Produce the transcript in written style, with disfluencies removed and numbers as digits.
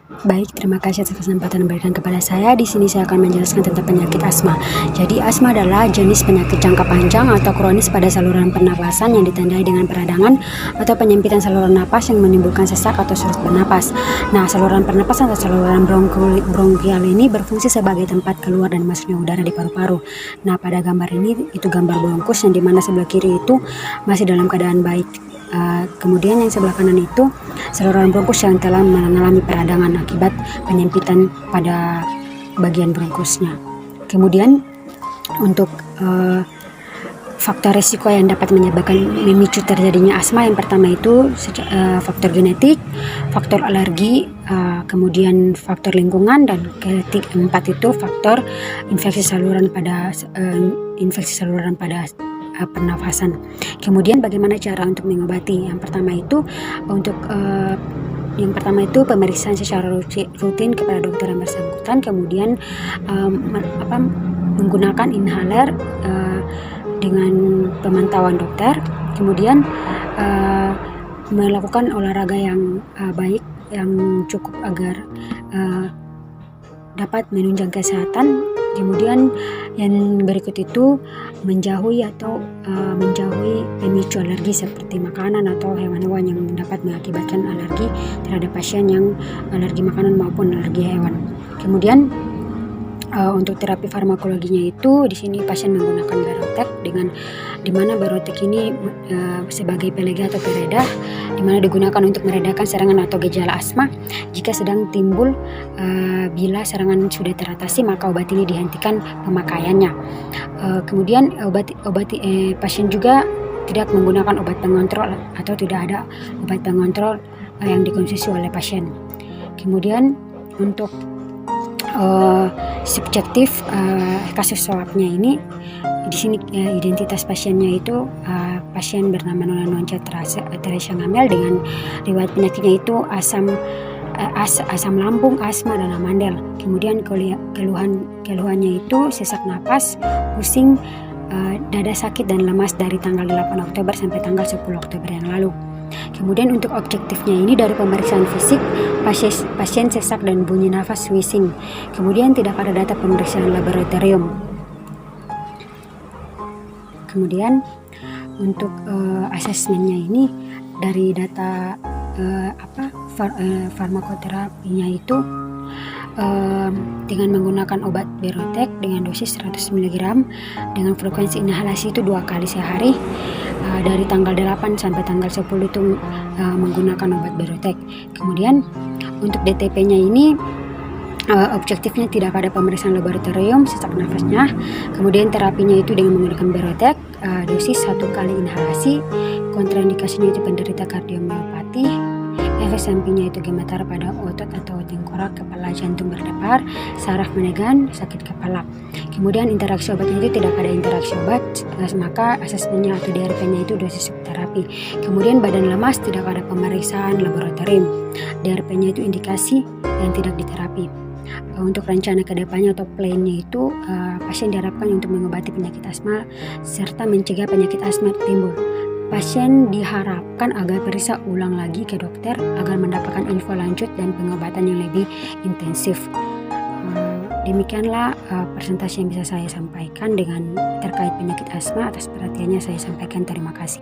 Baik, terima kasih atas kesempatan yang diberikan kepada saya. Di sini saya akan menjelaskan tentang penyakit asma. Jadi, asma adalah jenis penyakit jangka panjang atau kronis pada saluran pernapasan yang ditandai dengan peradangan atau penyempitan saluran napas yang menimbulkan sesak atau sulit bernapas. Nah, saluran pernapasan atau saluran bronkial ini berfungsi sebagai tempat keluar dan masuknya udara di paru-paru. Nah, pada gambar ini itu gambar bronkus yang dimana sebelah kiri itu masih dalam keadaan baik. Kemudian yang sebelah kanan itu saluran bronkus yang telah mengalami peradangan akibat penyempitan pada bagian bronkusnya. Kemudian untuk faktor risiko yang dapat menyebabkan memicu terjadinya asma, yang pertama itu faktor genetik, faktor alergi, kemudian faktor lingkungan, dan keempat itu faktor infeksi saluran pada pernafasan. Kemudian bagaimana cara untuk mengobati? Yang pertama itu pemeriksaan secara rutin kepada dokter yang bersangkutan, kemudian menggunakan inhaler dengan pemantauan dokter, kemudian melakukan olahraga yang baik yang cukup agar dapat menunjang kesehatan. Kemudian yang berikut itu menjauhi pemicu alergi seperti makanan atau hewan-hewan yang dapat mengakibatkan alergi terhadap pasien yang alergi makanan maupun alergi hewan. Kemudian untuk terapi farmakologinya itu di sini pasien menggunakan Berotek, di mana Berotek ini sebagai pelega atau peredah, di mana digunakan untuk meredakan serangan atau gejala asma. Jika sedang timbul bila serangan sudah teratasi, maka obat ini dihentikan pemakaiannya. Kemudian pasien juga tidak menggunakan obat pengontrol atau tidak ada obat pengontrol yang dikonsumsi oleh pasien. Kemudian untuk subjektif kasus swabnya ini, di sini identitas pasiennya itu pasien bernama Nona Nonca Teresia Ngamel dengan riwayat penyakitnya itu asam lambung, asma, dan amandel. Kemudian keluhannya itu sesak napas, pusing, dada sakit dan lemas dari tanggal 8 Oktober sampai tanggal 10 Oktober yang lalu. Kemudian untuk objektifnya ini dari pemeriksaan fisik, pasien sesak dan bunyi nafas wheezing. Kemudian tidak ada data pemeriksaan laboratorium. Kemudian untuk asesmennya ini dari data farmakoterapinya itu dengan menggunakan obat Berotek dengan dosis 100 mg dengan frekuensi inhalasi itu 2 kali sehari, dari tanggal 8 sampai tanggal 10 itu menggunakan obat Berotek. Kemudian untuk DTP-nya ini objektifnya tidak ada pemeriksaan laboratorium sesak nafasnya. Kemudian terapinya itu dengan menggunakan Berotek, dosis 1 kali inhalasi. Kontraindikasinya itu penderita kardiomiopati. Efek sampingnya itu gemetar pada otot atau tengkorak, kepala, jantung berdebar, saraf menegan, sakit kepala. Kemudian interaksi obatnya itu tidak ada interaksi obat, maka asesmennya atau DRP-nya itu dosis terapi. Kemudian badan lemas, tidak ada pemeriksaan laboratorium. DRP-nya itu indikasi yang tidak diterapi. Untuk rencana kedepannya atau plan-nya itu pasien diharapkan untuk mengobati penyakit asma serta mencegah penyakit asma timbul. Pasien diharapkan agar periksa ulang lagi ke dokter agar mendapatkan info lanjut dan pengobatan yang lebih intensif. Demikianlah presentasi yang bisa saya sampaikan dengan terkait penyakit asma. Atas perhatiannya saya sampaikan terima kasih.